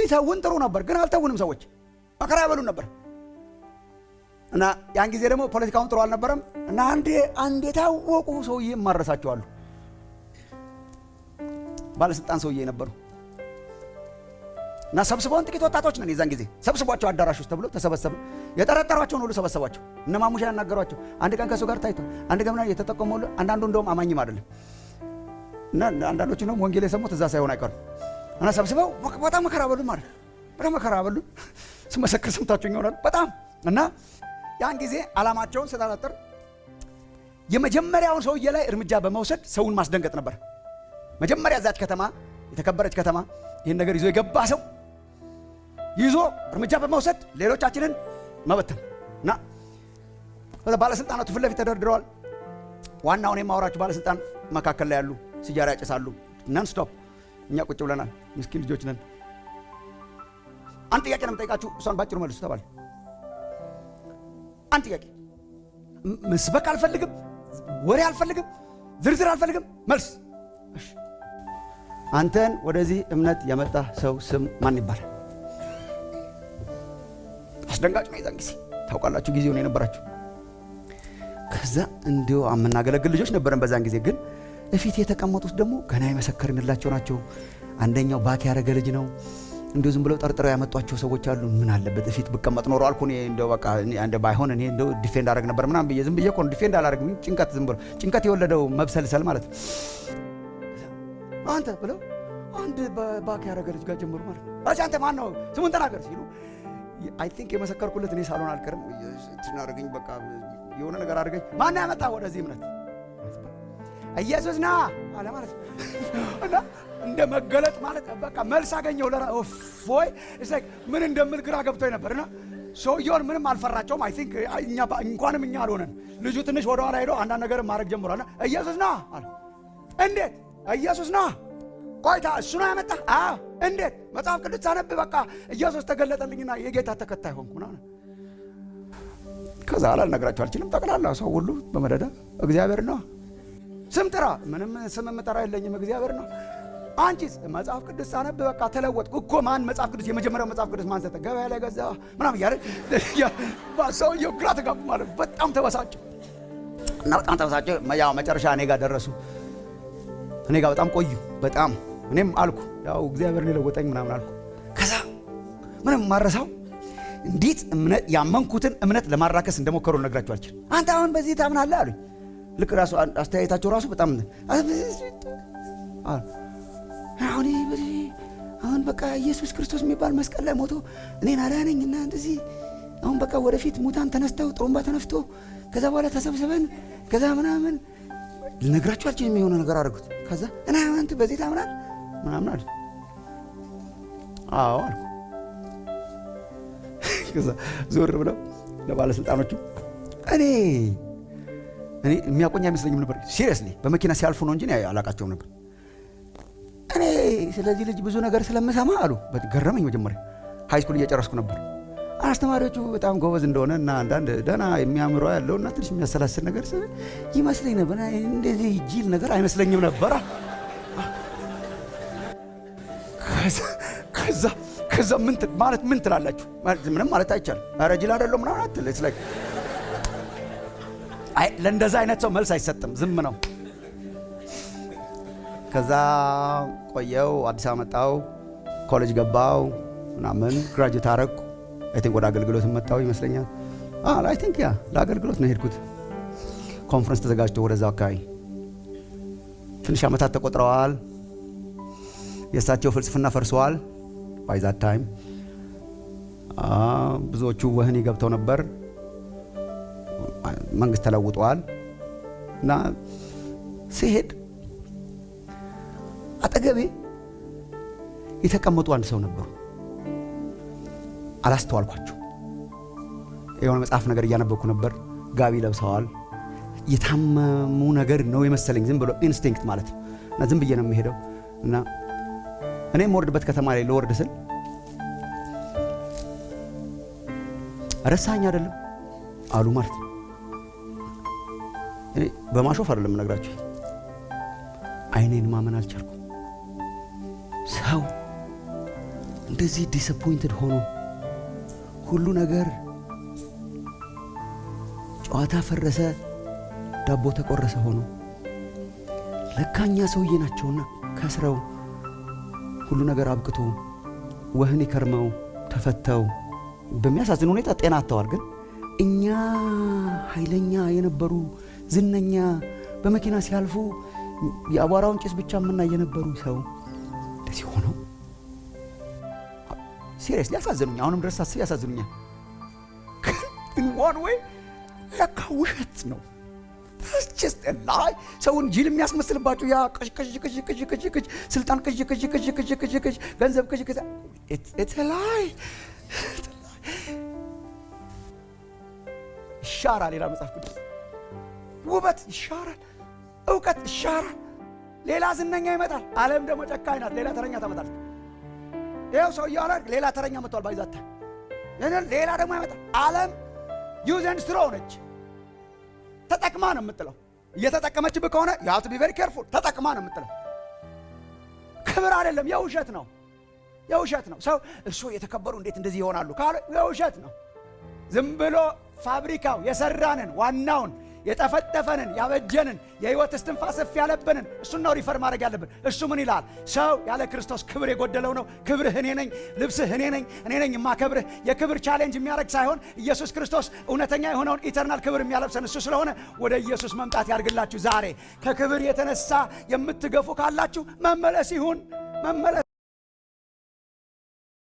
ቢተውን ጥሩ ነበር፣ ግን አልተውንም። ሰዎች መከራ ያበሉን ነበር እና ያን ጊዜ ደግሞ ፖለቲካውን ጥሩ አልነበረም እና አንዴ ታወቁ ሰውዬ ማረሳቸዋለሁ። ባለስልጣን ሰውዬ ነበሩ እና ሰብስበውን ጥቂት ወጣቶች ነን የዛን ጊዜ ሰብስቧቸው አዳራሽ ውስጥ ተብሎ ተሰበሰበ። የጠረጠሯቸውን ሁሉ ሰበሰቧቸው። እነ ማሙሻ ያናገሯቸው። አንድ ቀን ከሱ ጋር ታይቷል። አንድ ቀን የተጠቀመው አንዳንዱ እንደውም አማኝም አይደለም እና አንዳንዶቹ ነው ወንጌል የሰሙት እዛ ሳይሆን አይቀርም እና ሰብስበው በጣም መከራ በሉ ማለት በጣም መከራ በሉ። ስመሰክር ሰምታችሁኝ ይሆናል በጣም እና ያን ጊዜ ዓላማቸውን ስታጠር የመጀመሪያውን ሰውዬ ላይ እርምጃ በመውሰድ ሰውን ማስደንገጥ ነበር። መጀመሪያ ዛች ከተማ የተከበረች ከተማ ይሄን ነገር ይዞ የገባ ሰው ይዞ እርምጃ በመውሰድ ሌሎቻችንን መበተን እና ባለስልጣናቱ ፊት ለፊት ተደርድረዋል። ዋናውን የማወራችሁ ባለስልጣን መካከል ላይ ያሉ ሲጃራ ያጨሳሉ ነን ስቶፕ። እኛ ቁጭ ብለናል፣ ምስኪን ልጆች ነን። አንድ ጥያቄ ነው የምጠይቃችሁ፣ እሷን ባጭሩ መልሱ ተባለ። አንድ ጥያቄ፣ መስበክ አልፈልግም፣ ወሬ አልፈልግም፣ ዝርዝር አልፈልግም፣ መልስ። እሺ አንተን ወደዚህ እምነት ያመጣ ሰው ስም ማን ይባላል? አስደንጋጭ ነው። የዛን ጊዜ ታውቃላችሁ ጊዜው ነው የነበራችሁ። ከዛ እንዲሁ አምናገለግል ልጆች ነበረን በዛን ጊዜ። ግን እፊት የተቀመጡት ደግሞ ገና የመሰከርንላቸው ናቸው። አንደኛው ባክ ያረገ ልጅ ነው። እንዲሁ ዝም ብለው ጠርጥረው ያመጧቸው ሰዎች አሉ። ምን አለበት እፊት ብቀመጥ ኖሮ አልኩ። እኔ እንደው በቃ እንደ ባይሆን እኔ እንደው ዲፌንድ አደረግ ነበር ምናምን ብዬ ዝም ብዬ እኮ ዲፌንድ አላደረግም። ጭንቀት ዝም ብሎ ጭንቀት የወለደው መብሰልሰል ማለት ነው። አንተ ብለው አንድ ባክ ያረገ ልጅ ጋር ጀመሩ ማለት ነው። አቻ አንተ ማን ነው ስሙን ተናገር ሲሉ አይ ቲንክ የመሰከርኩለት እኔ ሳልሆን አልቀርም። ትናርገኝ በቃ የሆነ ነገር አድርገኝ። ማን ያመጣ ወደዚህ እምነት? ኢየሱስ ና አለ ማለት ነው። እና እንደ መገለጥ ማለት በቃ መልስ አገኘው ለራ ኦፎይ ኢትስ ላይክ ምን እንደምል ግራ ገብቶኝ ነበርና ሰውየውን ምንም አልፈራቸውም። አይ ቲንክ እኛ እንኳንም እኛ አልሆነን። ልጁ ትንሽ ወደ ኋላ ሄዶ አንዳንድ ነገር ማድረግ ጀምሯልና ኢየሱስ ና አለ። እንዴት ኢየሱስ ና? ቆይታ እሱ ነው ያመጣ? አዎ። እንዴት? መጽሐፍ ቅዱስ ሳነብ በቃ ኢየሱስ ተገለጠልኝና የጌታ ተከታይ ሆንኩና ከዛ አልነግራችሁ አልችልም። ጠቅላላ ሰው ሁሉ በመደዳ እግዚአብሔር ነው። ስም ጥራ። ምንም ስም የምጠራ የለኝም። እግዚአብሔር ነው። አንቺስ? መጽሐፍ ቅዱስ ሳነብ በቃ ተለወጥኩ እኮ። ማን መጽሐፍ ቅዱስ? የመጀመሪያው መጽሐፍ ቅዱስ ማን ሰጠ? ገበያ ላይ ገዛ ምናምን ያለ ሰውየው ግራ ተጋቡ ማለት በጣም ተበሳጨ እና በጣም ተበሳጨ። ያው መጨረሻ እኔ ጋር ደረሱ። እኔ ጋር በጣም ቆዩ። በጣም እኔም አልኩ ያው እግዚአብሔር ሊለወጠኝ ምናምን አልኩ። ከዛ ምንም ማረሳው እንዴት እምነት ያመንኩትን እምነት ለማራከስ እንደሞከሩ ነግራችሁ አልችልም። አንተ አሁን በዚህ ታምናለህ አሉኝ። ልክ ራሱ አስተያየታቸው ራሱ በጣም አሁን በቃ ኢየሱስ ክርስቶስ የሚባል መስቀል ላይ ሞቶ እኔን አዳነኝና እንደዚህ አሁን በቃ ወደፊት ሙታን ተነስተው ጥሩምባ ተነፍቶ ከዛ በኋላ ተሰብስበን ከዛ ምናምን ልነግራችሁ አልችልም። የሆነ ነገር አድርጉት። ከዛ እና አንተ በዚህ ታምናለህ ምናምን አለ። አዎ አልኩ። ከዛ ዞር ብለው ለባለስልጣኖቹ እኔ የሚያቆኝ አይመስለኝም ነበር። ሲሪየስሊ በመኪና ሲያልፉ ነው እንጂ አላቃቸውም ነበር። እኔ ስለዚህ ልጅ ብዙ ነገር ስለምሰማ አሉ። ገረመኝ። መጀመሪያ ሃይ ስኩል እየጨረስኩ ነበር። አስተማሪዎቹ በጣም ጎበዝ እንደሆነ እና አንዳንድ ደህና የሚያምሩ ያለውና ትንሽ የሚያሰላስል ነገር ይመስለኝ ነበር። እንደዚህ ጂል ነገር አይመስለኝም ነበር። ከዛ ምን ትላላችሁ? ምንም ማለት አይቻልም። ኧረ ጂል አይደለም ምናምን አትል። ለእንደዛ አይነት ሰው መልስ አይሰጥም። ዝም ነው። ከዛ ቆየው። አዲስ አበባ መጣው። ኮሌጅ ገባው ምናምን ግራጁዌት አረኩ። አይ ቲንክ ወደ አገልግሎት መጣው ይመስለኛል። አይ ቲንክ ያ ለአገልግሎት ነው ሄድኩት። ኮንፈረንስ ተዘጋጅቶ ወደዛው አካባቢ ትንሽ ዓመታት ተቆጥረዋል። የእሳቸው ፍልስፍና ፈርሰዋል። ባይ ዛት ታይም ብዙዎቹ ወህኒ ገብተው ነበር። መንግስት ተለውጧል እና ሲሄድ አጠገቤ የተቀመጡ አንድ ሰው ነበሩ። አላስተዋልኳቸው። የሆነ መጽሐፍ ነገር እያነበብኩ ነበር። ጋቢ ለብሰዋል። የታመሙ ነገር ነው የመሰለኝ። ዝም ብሎ ኢንስቲንክት ማለት ነው። እና ዝም ብዬ ነው የምሄደው እና እኔም ወርድበት ከተማ ላይ ለወርድ ስል ረሳኝ አይደለም አሉ ማለት ነው። እኔ በማሾፍ አይደለም ነግራችሁ፣ አይኔን ማመን አልቻልኩም። ሰው እንደዚህ ዲስአፖይንትድ ሆኖ ሁሉ ነገር ጨዋታ ፈረሰ፣ ዳቦ ተቆረሰ ሆኖ ለካኛ ሰውዬ ናቸውና ከስረው ሁሉ ነገር አብቅቶ ወህኒ ከርመው ተፈተው በሚያሳዝን ሁኔታ ጤና አጥተዋል። ግን እኛ ኃይለኛ የነበሩ ዝነኛ በመኪና ሲያልፉ የአቧራውን ጭስ ብቻ ምናይ የነበሩ ሰው እንደዚህ ሆነው ሲሪየስሊ ያሳዝኑኛል። አሁንም ድረስ ሳስብ ያሳዝኑኛል። ግን ዋን ወይ ለካ ውሸት ነው። just a lie። ሰውን ጅል የሚያስመስልባችሁ ያ ቅዥ ስልጣን ቅዥ ገንዘብ ቅዥ it's a lie። ይሻራል ሌላ መጽሐፍ ቅዱስ ውበት ይሻራል፣ እውቀት ይሻራል። ሌላ ዝነኛ ይመጣል። ዓለም ደግሞ ጨካኝ ናት። ሌላ ተረኛ ታመጣለች። ይኸው ሰው እያወራል ሌላ ተረኛ መጥቷል። ባይዛታ ሌላ ደግሞ ይመጣል። ዓለም ዩዝ ኤንድ ትሮ ነች። ተጠቅማ ነው የምጥለው። እየተጠቀመችብህ ከሆነ you have to be very careful። ተጠቅማ ነው የምጥለው። ክብር አይደለም፣ የውሸት ነው። የውሸት ነው። ሰው እርሱ የተከበሩ እንዴት እንደዚህ ይሆናሉ ካለ የውሸት ነው። ዝም ብሎ ፋብሪካው የሰራንን ዋናውን የጠፈጠፈንን ያበጀንን የህይወት እስትንፋስ እፍ ያለብንን እሱን ነው ሪፈር ማድረግ ያለብን። እሱ ምን ይላል? ሰው ያለ ክርስቶስ ክብር የጎደለው ነው። ክብርህ እኔ ነኝ፣ ልብስህ እኔ ነኝ የማከብርህ። የክብር ቻሌንጅ የሚያደርግ ሳይሆን ኢየሱስ ክርስቶስ እውነተኛ የሆነውን ኢተርናል ክብር የሚያለብሰን እሱ ስለሆነ ወደ ኢየሱስ መምጣት ያድርግላችሁ። ዛሬ ከክብር የተነሳ የምትገፉ ካላችሁ መመለስ ይሁን መመለስ